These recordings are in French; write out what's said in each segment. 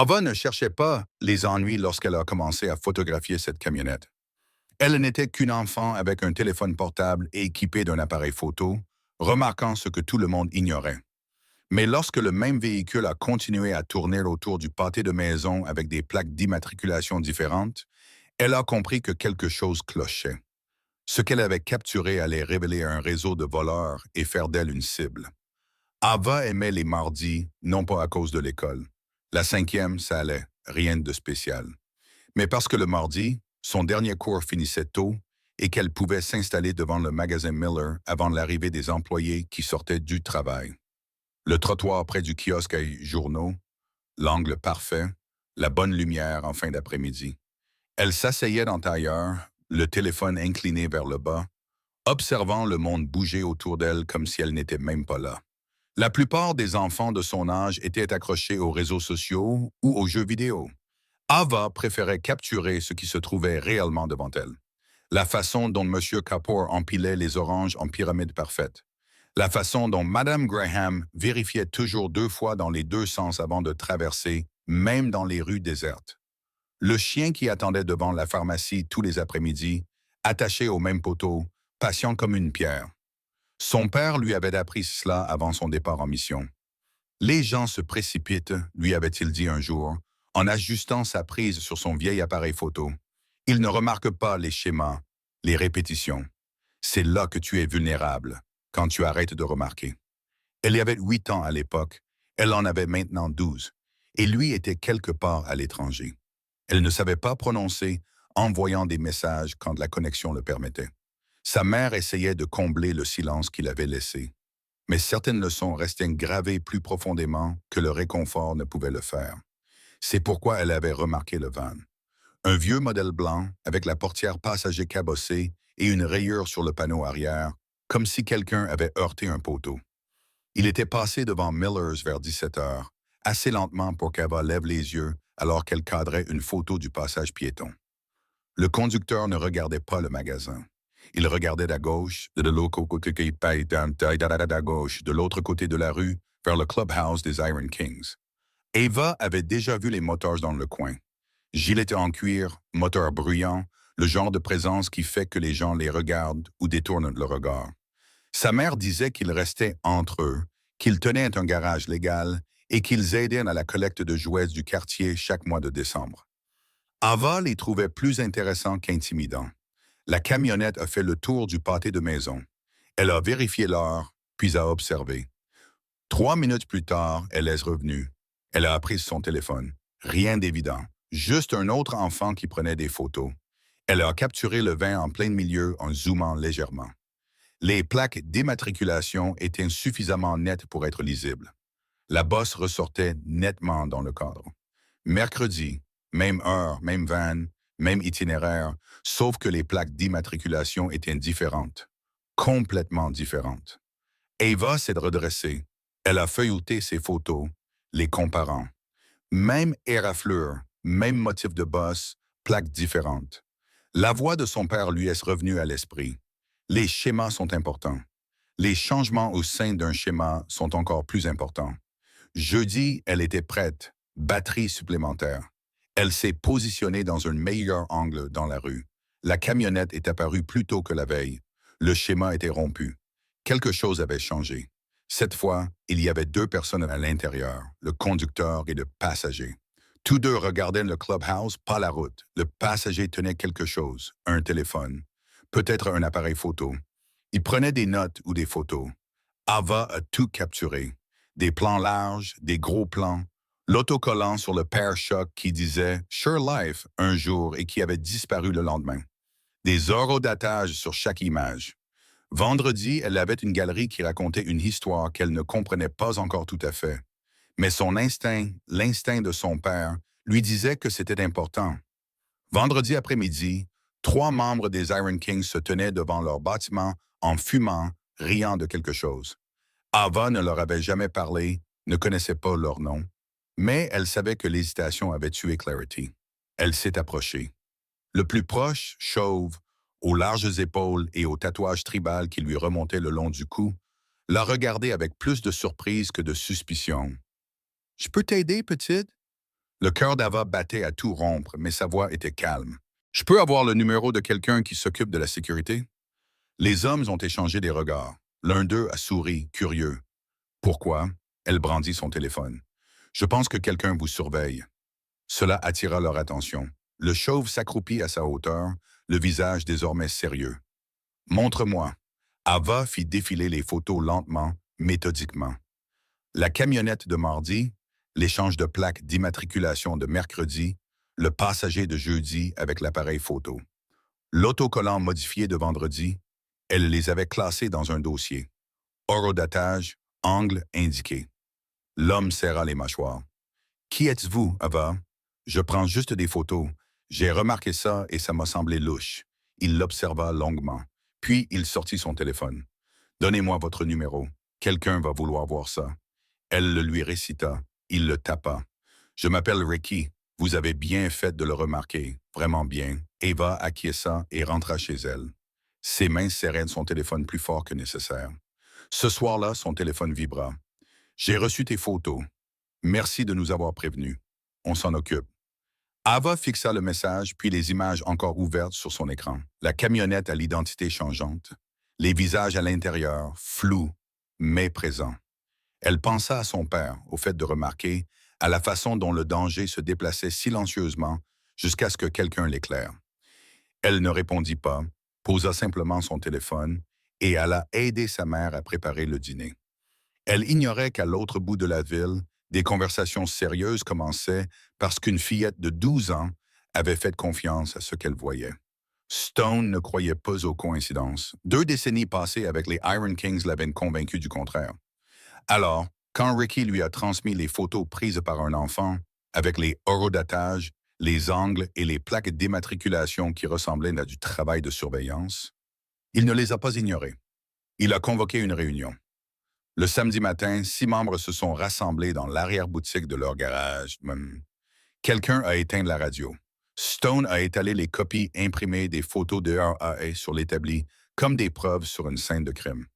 Ava ne cherchait pas les ennuis lorsqu'elle a commencé à photographier cette camionnette. Elle n'était qu'une enfant avec un téléphone portable et équipée d'un appareil photo, remarquant ce que tout le monde ignorait. Mais lorsque le même véhicule a continué à tourner autour du pâté de maison avec des plaques d'immatriculation différentes, elle a compris que quelque chose clochait. Ce qu'elle avait capturé allait révéler un réseau de voleurs et faire d'elle une cible. Ava aimait les mardis, non pas à cause de l'école. La cinquième, ça allait, rien de spécial. Mais parce que le mardi, son dernier cours finissait tôt et qu'elle pouvait s'installer devant le magasin Miller avant l'arrivée des employés qui sortaient du travail. Le trottoir près du kiosque à journaux, l'angle parfait, la bonne lumière en fin d'après-midi. Elle s'asseyait dans tailleur, le téléphone incliné vers le bas, observant le monde bouger autour d'elle comme si elle n'était même pas là. La plupart des enfants de son âge étaient accrochés aux réseaux sociaux ou aux jeux vidéo. Ava préférait capturer ce qui se trouvait réellement devant elle. La façon dont M. Kapoor empilait les oranges en pyramide parfaite. La façon dont Madame Graham vérifiait toujours 2 fois dans les 2 sens avant de traverser, même dans les rues désertes. Le chien qui attendait devant la pharmacie tous les après-midi, attaché au même poteau, patient comme une pierre. Son père lui avait appris cela avant son départ en mission. Les gens se précipitent, lui avait-il dit un jour, en ajustant sa prise sur son vieil appareil photo. Ils ne remarquent pas les schémas, les répétitions. C'est là que tu es vulnérable, quand tu arrêtes de remarquer. Elle y avait 8 ans à l'époque, elle en avait maintenant 12, et lui était quelque part à l'étranger. Elle ne savait pas prononcer, envoyant des messages quand la connexion le permettait. Sa mère essayait de combler le silence qu'il avait laissé, mais certaines leçons restaient gravées plus profondément que le réconfort ne pouvait le faire. C'est pourquoi elle avait remarqué le van. Un vieux modèle blanc, avec la portière passager cabossée et une rayure sur le panneau arrière, comme si quelqu'un avait heurté un poteau. Il était passé devant Miller's vers 17 heures, assez lentement pour qu'Ava lève les yeux alors qu'elle cadrait une photo du passage piéton. Le conducteur ne regardait pas le magasin. Il regardait à gauche, de l'autre côté de l'autre côté de la rue, vers le clubhouse des Iron Kings. Ava avait déjà vu les moteurs dans le coin. Gilet en cuir, moteur bruyant, le genre de présence qui fait que les gens les regardent ou détournent le regard. Sa mère disait qu'ils restaient entre eux, qu'ils tenaient un garage légal et qu'ils aidaient à la collecte de jouets du quartier chaque mois de décembre. Ava les trouvait plus intéressants qu'intimidants. La camionnette a fait le tour du pâté de maison. Elle a vérifié l'heure, puis a observé. 3 minutes plus tard, elle est revenue. Elle a pris son téléphone. Rien d'évident. Juste un autre enfant qui prenait des photos. Elle a capturé le vin en plein milieu en zoomant légèrement. Les plaques d'immatriculation étaient suffisamment nettes pour être lisibles. La bosse ressortait nettement dans le cadre. Mercredi, même heure, même van, même itinéraire, sauf que les plaques d'immatriculation étaient différentes. Complètement différentes. Ava s'est redressée. Elle a feuilleté ses photos, les comparant. Même éraflure, même motif de bosse, plaques différentes. La voix de son père lui est revenue à l'esprit. Les schémas sont importants. Les changements au sein d'un schéma sont encore plus importants. Jeudi, elle était prête, batterie supplémentaire. Elle s'est positionnée dans un meilleur angle dans la rue. La camionnette est apparue plus tôt que la veille. Le schéma était rompu. Quelque chose avait changé. Cette fois, il y avait 2 personnes à l'intérieur, le conducteur et le passager. Tous deux regardaient le clubhouse, pas la route. Le passager tenait quelque chose, un téléphone, peut-être un appareil photo. Il prenait des notes ou des photos. Ava a tout capturé. Des plans larges, des gros plans, l'autocollant sur le pare-choc qui disait Sure Life un jour et qui avait disparu le lendemain. Des horodatage sur chaque image. Vendredi, elle avait une galerie qui racontait une histoire qu'elle ne comprenait pas encore tout à fait. Mais son instinct, l'instinct de son père, lui disait que c'était important. Vendredi après-midi, 3 membres des Iron Kings se tenaient devant leur bâtiment en fumant, riant de quelque chose. Ava ne leur avait jamais parlé, ne connaissait pas leur nom, mais elle savait que l'hésitation avait tué Clarity. Elle s'est approchée. Le plus proche, chauve, aux larges épaules et au tatouage tribal qui lui remontait le long du cou, l'a regardée avec plus de surprise que de suspicion. « Je peux t'aider, petite? » Le cœur d'Ava battait à tout rompre, mais sa voix était calme. Je peux avoir le numéro de quelqu'un qui s'occupe de la sécurité? Les hommes ont échangé des regards. L'un d'eux a souri, curieux. Pourquoi? Elle brandit son téléphone. Je pense que quelqu'un vous surveille. Cela attira leur attention. Le chauve s'accroupit à sa hauteur, le visage désormais sérieux. Montre-moi. Ava fit défiler les photos lentement, méthodiquement. La camionnette de mardi, l'échange de plaques d'immatriculation de mercredi, le passager de jeudi avec l'appareil photo. L'autocollant modifié de vendredi, elle les avait classés dans un dossier. Horodatage, angle indiqué. L'homme serra les mâchoires. Qui êtes-vous, Ava? Je prends juste des photos. J'ai remarqué ça et ça m'a semblé louche. Il l'observa longuement. Puis il sortit son téléphone. Donnez-moi votre numéro. Quelqu'un va vouloir voir ça. Elle le lui récita. Il le tapa. Je m'appelle Ricky. Vous avez bien fait de le remarquer. Vraiment bien. Eva acquiesça et rentra chez elle. Ses mains serraient son téléphone plus fort que nécessaire. Ce soir-là, son téléphone vibra. J'ai reçu tes photos. Merci de nous avoir prévenus. On s'en occupe. Ava fixa le message, puis les images encore ouvertes sur son écran. La camionnette à l'identité changeante. Les visages à l'intérieur, flous, mais présents. Elle pensa à son père, au fait de remarquer, à la façon dont le danger se déplaçait silencieusement jusqu'à ce que quelqu'un l'éclaire. Elle ne répondit pas, posa simplement son téléphone et alla aider sa mère à préparer le dîner. Elle ignorait qu'à l'autre bout de la ville, des conversations sérieuses commençaient parce qu'une fillette de 12 ans avait fait confiance à ce qu'elle voyait. Stone ne croyait pas aux coïncidences. 2 décennies passées avec les Iron Kings l'avaient convaincu du contraire. Alors, quand Ricky lui a transmis les photos prises par un enfant, avec les horodatages, les angles et les plaques d'immatriculation qui ressemblaient à du travail de surveillance, il ne les a pas ignorées. Il a convoqué une réunion. Le samedi matin, 6 membres se sont rassemblés dans l'arrière-boutique de leur garage. Quelqu'un a éteint la radio. Stone a étalé les copies imprimées des photos de RAA sur l'établi comme des preuves sur une scène de crime.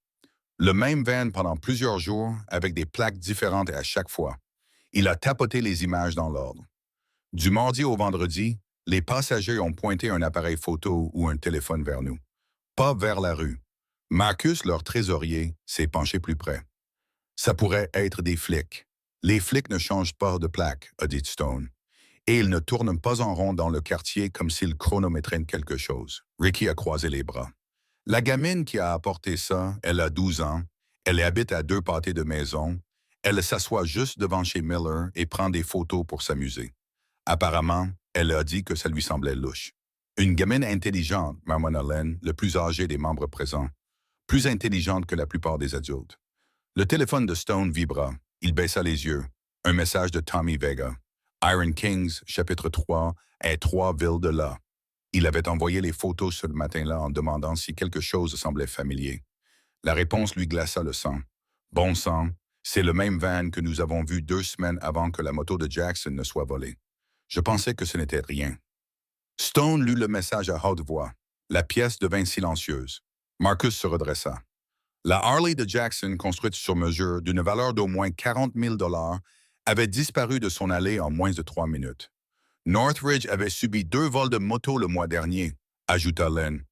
Le même van pendant plusieurs jours avec des plaques différentes à chaque fois. Il a tapoté les images dans l'ordre. Du mardi au vendredi, les passagers ont pointé un appareil photo ou un téléphone vers nous. Pas vers la rue. Marcus, leur trésorier, s'est penché plus près. Ça pourrait être des flics. Les flics ne changent pas de plaque, a dit Stone. Et ils ne tournent pas en rond dans le quartier comme s'ils chronométraient quelque chose. Ricky a croisé les bras. La gamine qui a apporté ça, elle a 12 ans, elle habite à 2 pâtés de maison, elle s'assoit juste devant chez Miller et prend des photos pour s'amuser. Apparemment, elle a dit que ça lui semblait louche. Une gamine intelligente, marmonna Len, le plus âgé des membres présents. Plus intelligente que la plupart des adultes. Le téléphone de Stone vibra. Il baissa les yeux. Un message de Tommy Vega. Iron Kings, chapitre 3, est 3 villes de là. Il avait envoyé les photos ce matin-là en demandant si quelque chose semblait familier. La réponse lui glaça le sang. Bon sang, c'est le même van que nous avons vu 2 semaines avant que la moto de Jackson ne soit volée. Je pensais que ce n'était rien. Stone lut le message à haute voix. La pièce devint silencieuse. Marcus se redressa. La Harley de Jackson, construite sur mesure d'une valeur d'au moins 40 000 $, avait disparu de son allée en moins de 3 minutes. Northridge avait subi 2 vols de moto le mois dernier, ajouta Len.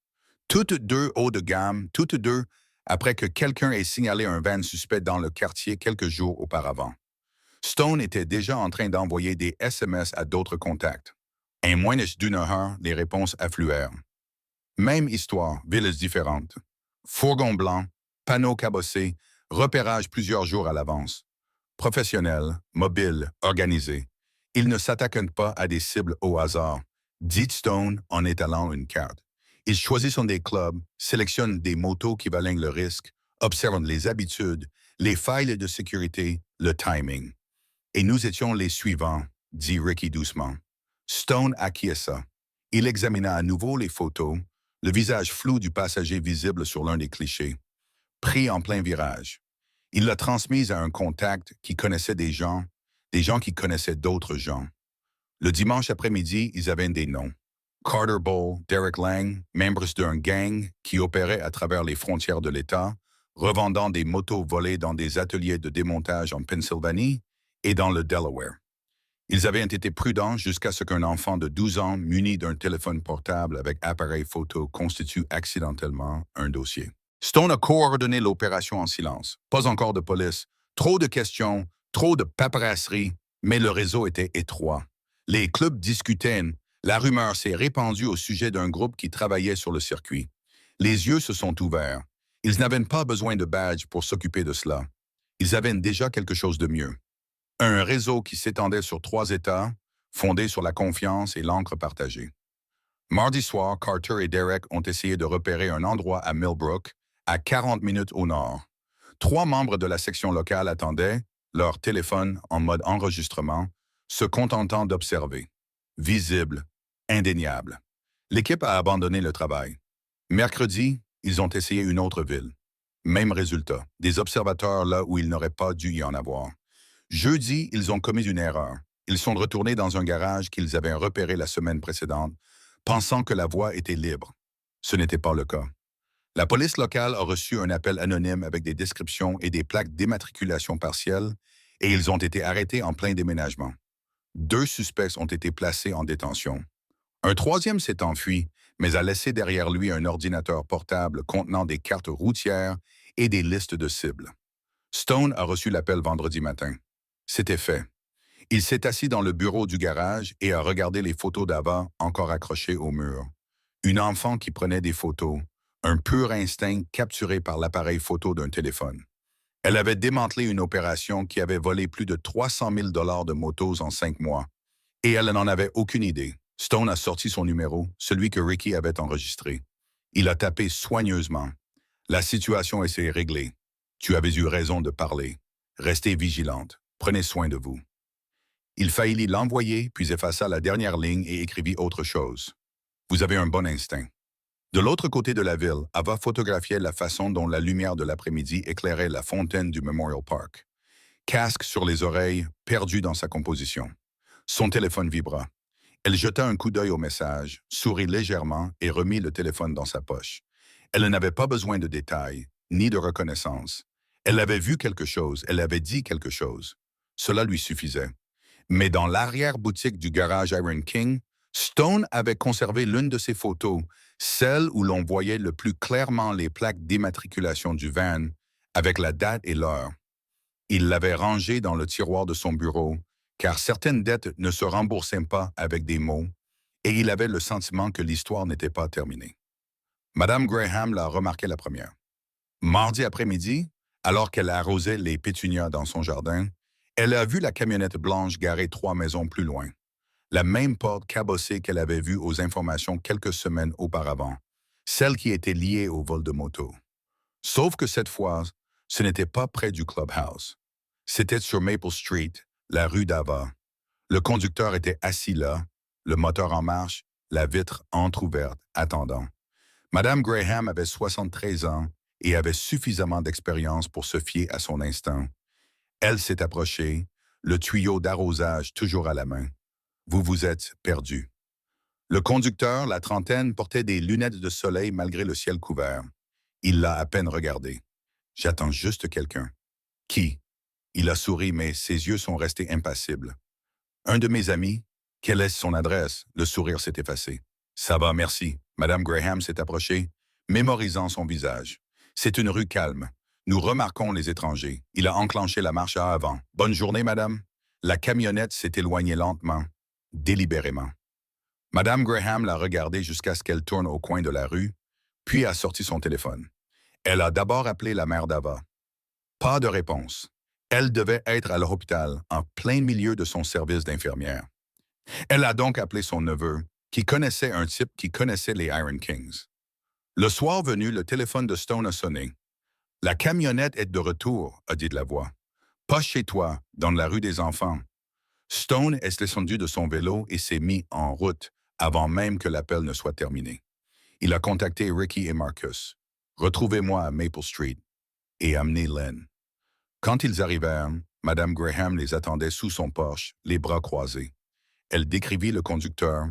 Toutes 2 haut de gamme, toutes 2 après que quelqu'un ait signalé un van suspect dans le quartier quelques jours auparavant. Stone était déjà en train d'envoyer des SMS à d'autres contacts. En moins d'une heure, les réponses affluèrent. Même histoire, villes différentes. Fourgon blanc, panneaux cabossés, repérage plusieurs jours à l'avance. Professionnel, mobile, organisé. Ils ne s'attaquent pas à des cibles au hasard, dit Stone en étalant une carte. Ils choisissent des clubs, sélectionnent des motos qui valent le risque, observent les habitudes, les failles de sécurité, le timing. Et nous étions les suivants, dit Ricky doucement. Stone acquiesça. Il examina à nouveau les photos, le visage flou du passager visible sur l'un des clichés, pris en plein virage. Il l'a transmise à un contact qui connaissait des gens qui connaissaient d'autres gens. Le dimanche après-midi, ils avaient des noms. Carter Bowl, Derek Lang, membres d'un gang qui opérait à travers les frontières de l'État, revendant des motos volées dans des ateliers de démontage en Pennsylvanie et dans le Delaware. Ils avaient été prudents jusqu'à ce qu'un enfant de 12 ans muni d'un téléphone portable avec appareil photo constitue accidentellement un dossier. Stone a coordonné l'opération en silence. Pas encore de police, trop de questions, trop de paperasserie, mais le réseau était étroit. Les clubs discutaient, la rumeur s'est répandue au sujet d'un groupe qui travaillait sur le circuit. Les yeux se sont ouverts. Ils n'avaient pas besoin de badge pour s'occuper de cela. Ils avaient déjà quelque chose de mieux. Un réseau qui s'étendait sur 3 États, fondé sur la confiance et l'encre partagée. Mardi soir, Carter et Derek ont essayé de repérer un endroit à Millbrook, à 40 minutes au nord. 3 membres de la section locale attendaient, leur téléphone en mode enregistrement, se contentant d'observer. Visible, indéniable. L'équipe a abandonné le travail. Mercredi, ils ont essayé une autre ville. Même résultat, des observateurs là où il n'aurait pas dû y en avoir. Jeudi, ils ont commis une erreur. Ils sont retournés dans un garage qu'ils avaient repéré la semaine précédente, pensant que la voie était libre. Ce n'était pas le cas. La police locale a reçu un appel anonyme avec des descriptions et des plaques d'immatriculation partielle, et ils ont été arrêtés en plein déménagement. 2 suspects ont été placés en détention. Un troisième s'est enfui, mais a laissé derrière lui un ordinateur portable contenant des cartes routières et des listes de cibles. Stone a reçu l'appel vendredi matin. C'était fait. Il s'est assis dans le bureau du garage et a regardé les photos d'Ava encore accrochées au mur. Une enfant qui prenait des photos, un pur instinct capturé par l'appareil photo d'un téléphone. Elle avait démantelé une opération qui avait volé plus de 300 000 $ de motos en 5 mois. Et elle n'en avait aucune idée. Stone a sorti son numéro, celui que Ricky avait enregistré. Il a tapé soigneusement. La situation s'est réglée. Tu avais eu raison de parler. Restez vigilante. Prenez soin de vous. Il faillit l'envoyer, puis effaça la dernière ligne et écrivit autre chose. Vous avez un bon instinct. De l'autre côté de la ville, Ava photographiait la façon dont la lumière de l'après-midi éclairait la fontaine du Memorial Park. Casque sur les oreilles, perdu dans sa composition. Son téléphone vibra. Elle jeta un coup d'œil au message, sourit légèrement et remit le téléphone dans sa poche. Elle n'avait pas besoin de détails, ni de reconnaissance. Elle avait vu quelque chose, elle avait dit quelque chose. Cela lui suffisait. Mais dans l'arrière-boutique du garage Iron King, Stone avait conservé l'une de ses photos, celle où l'on voyait le plus clairement les plaques d'immatriculation du van, avec la date et l'heure. Il l'avait rangée dans le tiroir de son bureau, car certaines dettes ne se remboursaient pas avec des mots, et il avait le sentiment que l'histoire n'était pas terminée. Madame Graham l'a remarqué la première. Mardi après-midi, alors qu'elle arrosait les pétunias dans son jardin, elle a vu la camionnette blanche garée 3 maisons plus loin. La même porte cabossée qu'elle avait vue aux informations quelques semaines auparavant, celle qui était liée au vol de moto. Sauf que cette fois, ce n'était pas près du clubhouse. C'était sur Maple Street, la rue d'Ava. Le conducteur était assis là, le moteur en marche, la vitre entr'ouverte, attendant. Madame Graham avait 73 ans et avait suffisamment d'expérience pour se fier à son instinct. Elle s'est approchée, le tuyau d'arrosage toujours à la main. Vous vous êtes perdu. Le conducteur, la trentaine, portait des lunettes de soleil malgré le ciel couvert. Il l'a à peine regardé. J'attends juste quelqu'un. Qui? Il a souri, mais ses yeux sont restés impassibles. Un de mes amis. Quelle est son adresse? Le sourire s'est effacé. Ça va, merci. Madame Graham s'est approchée, mémorisant son visage. C'est une rue calme. Nous remarquons les étrangers. Il a enclenché la marche à avant. Bonne journée, madame. La camionnette s'est éloignée lentement, délibérément. Madame Graham l'a regardée jusqu'à ce qu'elle tourne au coin de la rue, puis a sorti son téléphone. Elle a d'abord appelé la mère d'Ava. Pas de réponse. Elle devait être à l'hôpital, en plein milieu de son service d'infirmière. Elle a donc appelé son neveu, qui connaissait un type qui connaissait les Iron Kings. Le soir venu, le téléphone de Stone a sonné. « La camionnette est de retour », a dit la voix. « Pas chez toi, dans la rue des enfants. » Stone est descendu de son vélo et s'est mis en route avant même que l'appel ne soit terminé. Il a contacté Ricky et Marcus. « Retrouvez-moi à Maple Street » et amenez Len. Quand ils arrivèrent, Madame Graham les attendait sous son porche, les bras croisés. Elle décrivit le conducteur,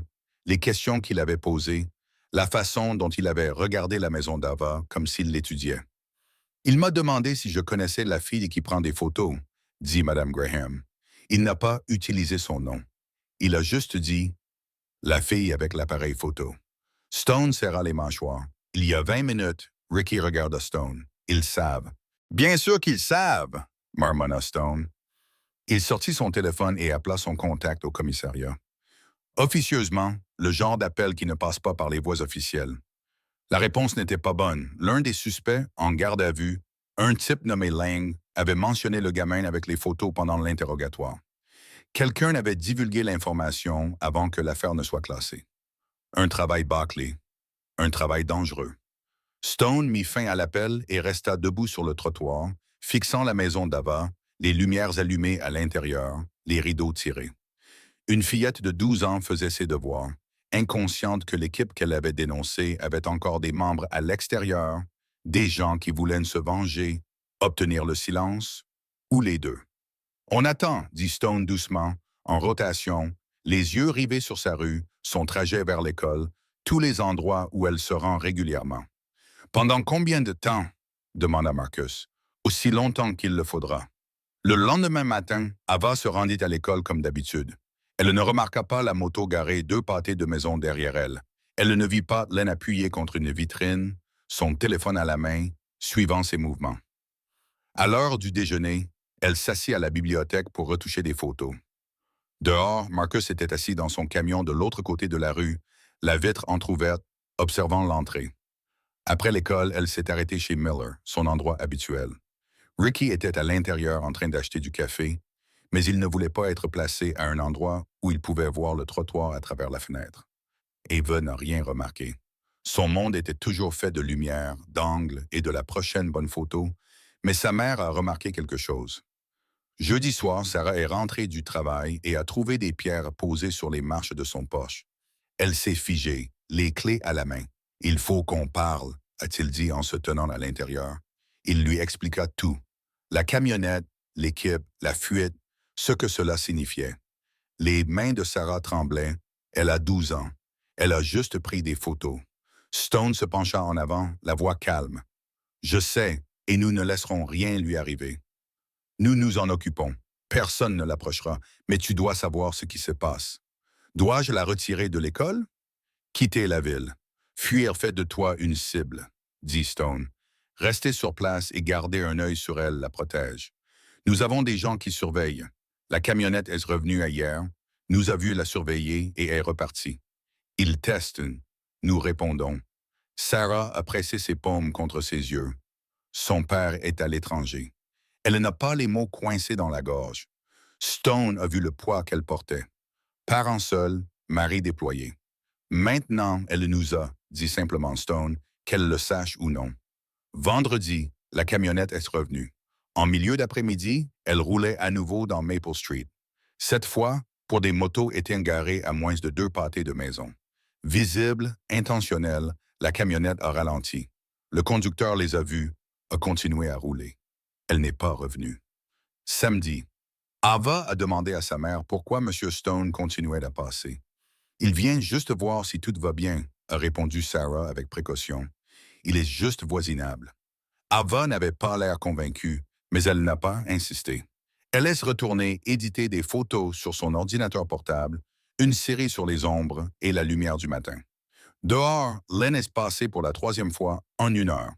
les questions qu'il avait posées, la façon dont il avait regardé la maison d'Ava comme s'il l'étudiait. « Il m'a demandé si je connaissais la fille qui prend des photos, » dit Madame Graham. « Il n'a pas utilisé son nom. Il a juste dit « La fille avec l'appareil photo ». Stone serra les mâchoires. Il y a 20 minutes, Ricky regarda Stone. Ils savent. Bien sûr qu'ils savent, marmonna Stone. Il sortit son téléphone et appela son contact au commissariat. Officieusement, le genre d'appel qui ne passe pas par les voies officielles. La réponse n'était pas bonne. L'un des suspects, en garde à vue, un type nommé Lang, avait mentionné le gamin avec les photos pendant l'interrogatoire. Quelqu'un avait divulgué l'information avant que l'affaire ne soit classée. Un travail bâclé, un travail dangereux. Stone mit fin à l'appel et resta debout sur le trottoir, fixant la maison d'Ava, les lumières allumées à l'intérieur, les rideaux tirés. Une fillette de 12 ans faisait ses devoirs, inconsciente que l'équipe qu'elle avait dénoncée avait encore des membres à l'extérieur, des gens qui voulaient se venger, obtenir le silence, ou les deux. « On attend », dit Stone doucement, en rotation, les yeux rivés sur sa rue, son trajet vers l'école, tous les endroits où elle se rend régulièrement. « Pendant combien de temps ?» demanda Marcus. « Aussi longtemps qu'il le faudra. » Le lendemain matin, Ava se rendit à l'école comme d'habitude. Elle ne remarqua pas la moto garée 2 pâtés de maison derrière elle. Elle ne vit pas Len appuyé contre une vitrine, son téléphone à la main, suivant ses mouvements. À l'heure du déjeuner, elle s'assit à la bibliothèque pour retoucher des photos. Dehors, Marcus était assis dans son camion de l'autre côté de la rue, la vitre entr'ouverte, observant l'entrée. Après l'école, elle s'est arrêtée chez Miller, son endroit habituel. Ricky était à l'intérieur en train d'acheter du café, mais il ne voulait pas être placé à un endroit où il pouvait voir le trottoir à travers la fenêtre. Ava n'a rien remarqué. Son monde était toujours fait de lumière, d'angles et de la prochaine bonne photo, mais sa mère a remarqué quelque chose. Jeudi soir, Sarah est rentrée du travail et a trouvé des pierres posées sur les marches de son Porsche. Elle s'est figée, les clés à la main. « Il faut qu'on parle », a-t-il dit en se tenant à l'intérieur. Il lui expliqua tout. La camionnette, l'équipe, la fuite, ce que cela signifiait. Les mains de Sarah tremblaient. Elle a 12 ans. Elle a juste pris des photos. Stone se pencha en avant, la voix calme. « Je sais, et nous ne laisserons rien lui arriver. Nous nous en occupons. Personne ne l'approchera, mais tu dois savoir ce qui se passe. Dois-je la retirer de l'école? Quitter la ville. Fuir fait de toi une cible, dit Stone. Rester sur place et garder un œil sur elle la protège. Nous avons des gens qui surveillent. La camionnette est revenue hier. Nous a vu la surveiller et est repartie. Ils testent. Nous répondons. Sarah a pressé ses paumes contre ses yeux. Son père est à l'étranger. Elle n'a pas les mots coincés dans la gorge. Stone a vu le poids qu'elle portait. Parent seul, mari déployé. Maintenant, elle nous a, dit simplement Stone, qu'elle le sache ou non. Vendredi, la camionnette est revenue. En milieu d'après-midi, elle roulait à nouveau dans Maple Street. Cette fois, pour des motos étaient garées à moins de 2 pâtés de maison. Visible, intentionnelle, la camionnette a ralenti. Le conducteur les a vus, a continué à rouler. Elle n'est pas revenue. Samedi, Ava a demandé à sa mère pourquoi M. Stone continuait à passer. « Il vient juste voir si tout va bien », a répondu Sarah avec précaution. « Il est juste voisinable. » Ava n'avait pas l'air convaincue, mais elle n'a pas insisté. Elle laisse retourner éditer des photos sur son ordinateur portable, une série sur les ombres et la lumière du matin. Dehors, Len est passé pour la 3e fois en 1 heure.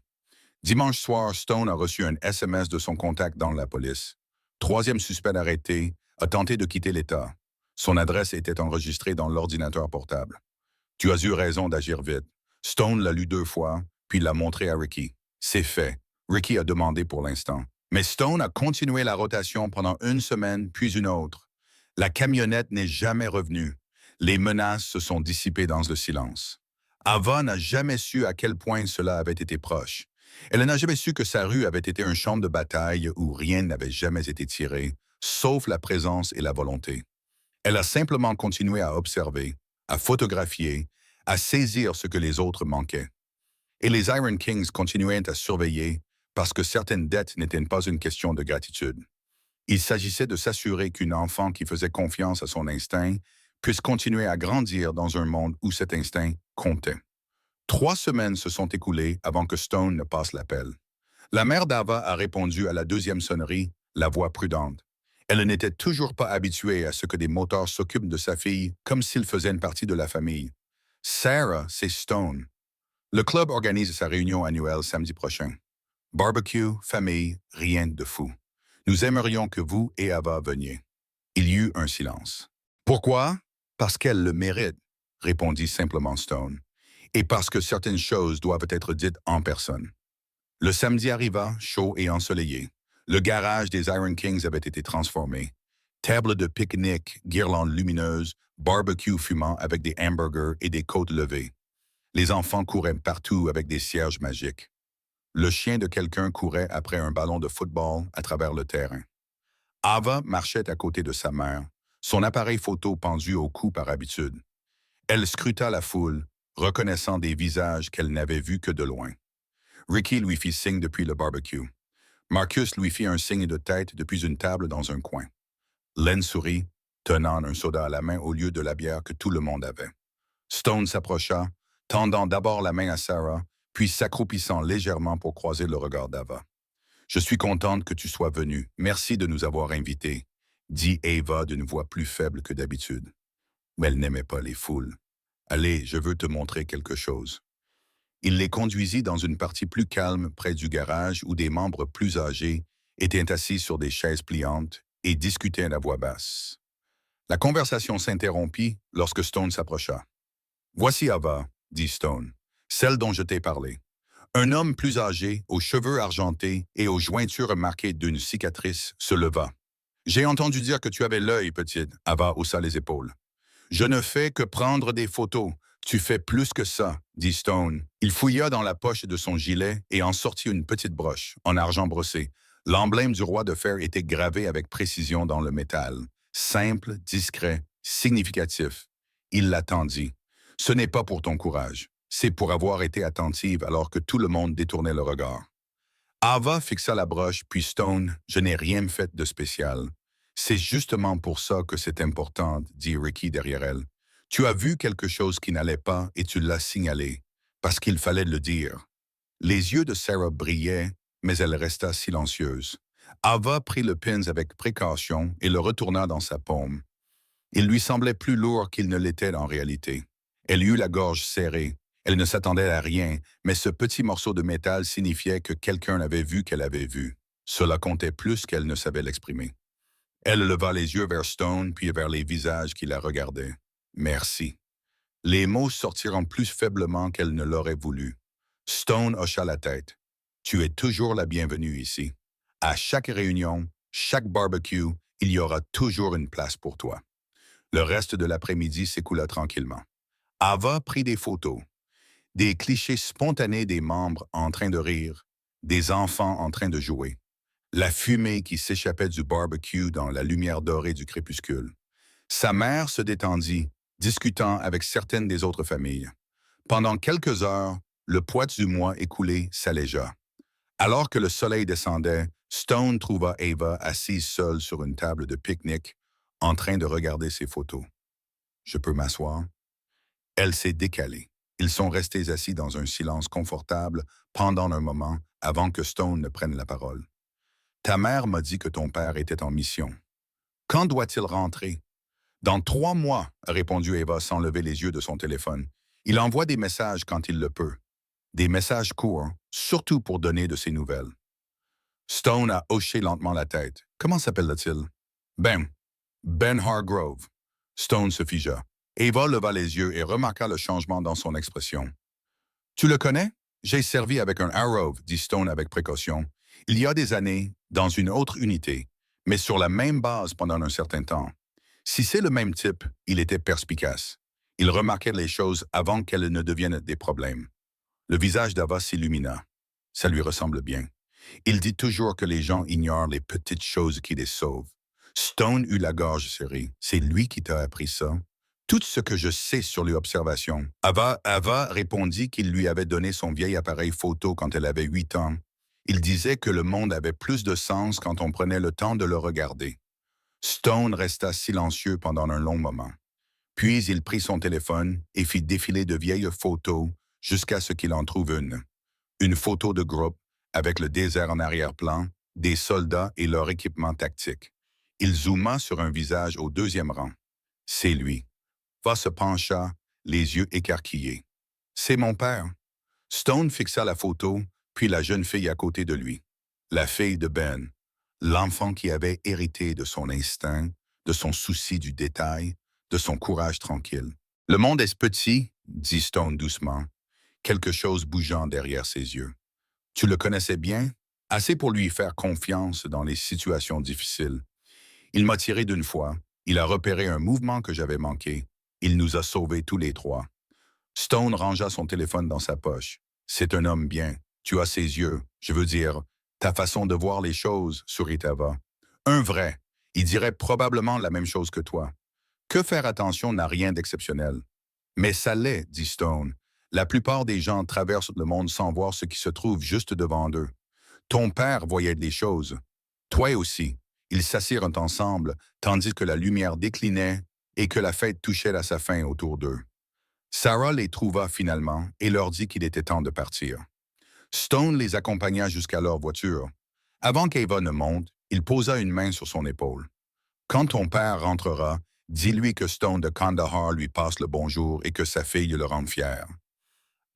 Dimanche soir, Stone a reçu un SMS de son contact dans la police. 3e suspect arrêté, a tenté de quitter l'État. Son adresse était enregistrée dans l'ordinateur portable. Tu as eu raison d'agir vite. Stone l'a lu 2 fois, puis l'a montré à Ricky. C'est fait. Ricky a demandé pour l'instant. Mais Stone a continué la rotation pendant 1 semaine, puis une autre. La camionnette n'est jamais revenue. Les menaces se sont dissipées dans le silence. Ava n'a jamais su à quel point cela avait été proche. Elle n'a jamais su que sa rue avait été un champ de bataille où rien n'avait jamais été tiré, sauf la présence et la volonté. Elle a simplement continué à observer, à photographier, à saisir ce que les autres manquaient. Et les Iron Kings continuaient à surveiller parce que certaines dettes n'étaient pas une question de gratitude. Il s'agissait de s'assurer qu'une enfant qui faisait confiance à son instinct puisse continuer à grandir dans un monde où cet instinct comptait. 3 semaines se sont écoulées avant que Stone ne passe l'appel. La mère d'Ava a répondu à la 2e sonnerie, la voix prudente. Elle n'était toujours pas habituée à ce que des moteurs s'occupent de sa fille comme s'ils faisaient une partie de la famille. Sarah, c'est Stone. Le club organise sa réunion annuelle samedi prochain. Barbecue, famille, rien de fou. Nous aimerions que vous et Ava veniez. Il y eut un silence. Pourquoi? Parce qu'elle le mérite, répondit simplement Stone. Et parce que certaines choses doivent être dites en personne. Le samedi arriva, chaud et ensoleillé. Le garage des Iron Kings avait été transformé. Table de pique-nique, guirlandes lumineuses, barbecue fumant avec des hamburgers et des côtes levées. Les enfants couraient partout avec des cierges magiques. Le chien de quelqu'un courait après un ballon de football à travers le terrain. Ava marchait à côté de sa mère, son appareil photo pendu au cou par habitude. Elle scruta la foule, reconnaissant des visages qu'elle n'avait vus que de loin. Ricky lui fit signe depuis le barbecue. Marcus lui fit un signe de tête depuis une table dans un coin. Len sourit, tenant un soda à la main au lieu de la bière que tout le monde avait. Stone s'approcha, tendant d'abord la main à Sarah, puis s'accroupissant légèrement pour croiser le regard d'Ava. « Je suis contente que tu sois venue. Merci de nous avoir invités, » dit Ava d'une voix plus faible que d'habitude. Mais elle n'aimait pas les foules. « Allez, je veux te montrer quelque chose. » Il les conduisit dans une partie plus calme près du garage où des membres plus âgés étaient assis sur des chaises pliantes et discutaient à voix basse. La conversation s'interrompit lorsque Stone s'approcha. « Voici Ava, » dit Stone, « celle dont je t'ai parlé. » Un homme plus âgé, aux cheveux argentés et aux jointures marquées d'une cicatrice, se leva. « J'ai entendu dire que tu avais l'œil, petite. » Ava haussa les épaules. « Je ne fais que prendre des photos. Tu fais plus que ça, » dit Stone. Il fouilla dans la poche de son gilet et en sortit une petite broche, en argent brossé. L'emblème du roi de fer était gravé avec précision dans le métal. Simple, discret, significatif. Il l'attendit. « Ce n'est pas pour ton courage. C'est pour avoir été attentive alors que tout le monde détournait le regard. » Ava fixa la broche, puis Stone, « Je n'ai rien fait de spécial. »« C'est justement pour ça que c'est important, » dit Ricky derrière elle. « Tu as vu quelque chose qui n'allait pas et tu l'as signalé, parce qu'il fallait le dire. » Les yeux de Sarah brillaient, mais elle resta silencieuse. Ava prit le pins avec précaution et le retourna dans sa paume. Il lui semblait plus lourd qu'il ne l'était en réalité. Elle eut la gorge serrée. Elle ne s'attendait à rien, mais ce petit morceau de métal signifiait que quelqu'un avait vu qu'elle avait vu. Cela comptait plus qu'elle ne savait l'exprimer. Elle leva les yeux vers Stone, puis vers les visages qui la regardaient. « Merci. » Les mots sortiront plus faiblement qu'elle ne l'aurait voulu. Stone hocha la tête. « Tu es toujours la bienvenue ici. À chaque réunion, chaque barbecue, il y aura toujours une place pour toi. » Le reste de l'après-midi s'écoula tranquillement. Ava prit des photos. Des clichés spontanés des membres en train de rire, des enfants en train de jouer, la fumée qui s'échappait du barbecue dans la lumière dorée du crépuscule. Sa mère se détendit, discutant avec certaines des autres familles. Pendant quelques heures, le poids du mois écoulé s'allégea. Alors que le soleil descendait, Stone trouva Ava assise seule sur une table de pique-nique, en train de regarder ses photos. « Je peux m'asseoir? » Elle s'est décalée. Ils sont restés assis dans un silence confortable pendant un moment avant que Stone ne prenne la parole. « Ta mère m'a dit que ton père était en mission. Quand doit-il rentrer? »« Dans 3 mois, » a répondu Ava sans lever les yeux de son téléphone. « Il envoie des messages quand il le peut. Des messages courts, surtout pour donner de ses nouvelles. » Stone a hoché lentement la tête. « Comment s'appelle-t-il? »« Ben Hargrove. » Stone se figea. Ava leva les yeux et remarqua le changement dans son expression. « Tu le connais? J'ai servi avec un Arrow, » dit Stone avec précaution. « Il y a des années, dans une autre unité, mais sur la même base pendant un certain temps. Si c'est le même type, il était perspicace. Il remarquait les choses avant qu'elles ne deviennent des problèmes. » Le visage d'Ava s'illumina. Ça lui ressemble bien. Il dit toujours que les gens ignorent les petites choses qui les sauvent. Stone eut la gorge serrée. « C'est lui qui t'a appris ça? » « Tout ce que je sais sur les observations. » Ava répondit qu'il lui avait donné son vieil appareil photo quand elle avait 8 ans. Il disait que le monde avait plus de sens quand on prenait le temps de le regarder. Stone resta silencieux pendant un long moment. Puis il prit son téléphone et fit défiler de vieilles photos jusqu'à ce qu'il en trouve une. Une photo de groupe avec le désert en arrière-plan, des soldats et leur équipement tactique. Il zooma sur un visage au deuxième rang. C'est lui. Va se pencha, les yeux écarquillés. C'est mon père. Stone fixa la photo, puis la jeune fille à côté de lui. La fille de Ben, l'enfant qui avait hérité de son instinct, de son souci du détail, de son courage tranquille. Le monde est petit, dit Stone doucement, quelque chose bougeant derrière ses yeux. Tu le connaissais bien, assez pour lui faire confiance dans les situations difficiles. Il m'a tiré d'une fois, il a repéré un mouvement que j'avais manqué. Il nous a sauvés tous les trois. Stone rangea son téléphone dans sa poche. C'est un homme bien. Tu as ses yeux. Je veux dire, ta façon de voir les choses, sourit Ava. Un vrai. Il dirait probablement la même chose que toi. Que faire attention n'a rien d'exceptionnel. Mais ça l'est, dit Stone. La plupart des gens traversent le monde sans voir ce qui se trouve juste devant eux. Ton père voyait des choses. Toi aussi. Ils s'assirent ensemble, tandis que la lumière déclinait et que la fête touchait à sa fin autour d'eux. Sarah les trouva finalement et leur dit qu'il était temps de partir. Stone les accompagna jusqu'à leur voiture. Avant qu'Eva ne monte, il posa une main sur son épaule. Quand ton père rentrera, dis-lui que Stone de Kandahar lui passe le bonjour et que sa fille le rende fier.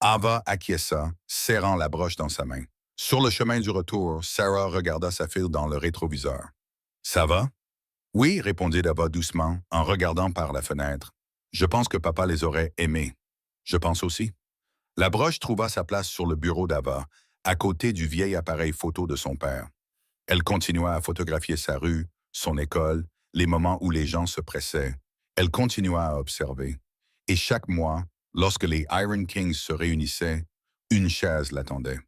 Ava acquiesça, serrant la broche dans sa main. Sur le chemin du retour, Sarah regarda sa fille dans le rétroviseur. « Ça va? » « Oui, répondit Ava doucement, en regardant par la fenêtre. « Je pense que papa les aurait aimés. »« Je pense aussi. » La broche trouva sa place sur le bureau d'Ava, à côté du vieil appareil photo de son père. Elle continua à photographier sa rue, son école, les moments où les gens se pressaient. Elle continua à observer. Et chaque mois, lorsque les Iron Kings se réunissaient, une chaise l'attendait.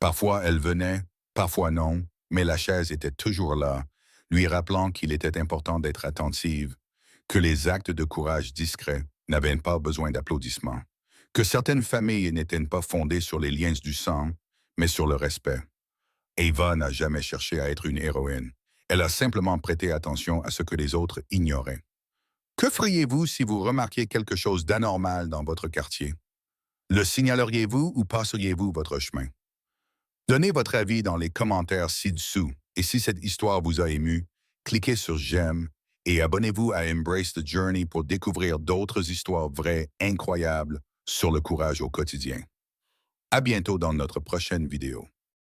Parfois elle venait, parfois non, mais la chaise était toujours là, lui rappelant qu'il était important d'être attentive, que les actes de courage discrets n'avaient pas besoin d'applaudissements, que certaines familles n'étaient pas fondées sur les liens du sang, mais sur le respect. Ava n'a jamais cherché à être une héroïne. Elle a simplement prêté attention à ce que les autres ignoraient. Que feriez-vous si vous remarquiez quelque chose d'anormal dans votre quartier? Le signaleriez-vous ou passeriez-vous votre chemin? Donnez votre avis dans les commentaires ci-dessous. Et si cette histoire vous a ému, cliquez sur j'aime et abonnez-vous à Embrace the Journey pour découvrir d'autres histoires vraies, incroyables, sur le courage au quotidien. À bientôt dans notre prochaine vidéo.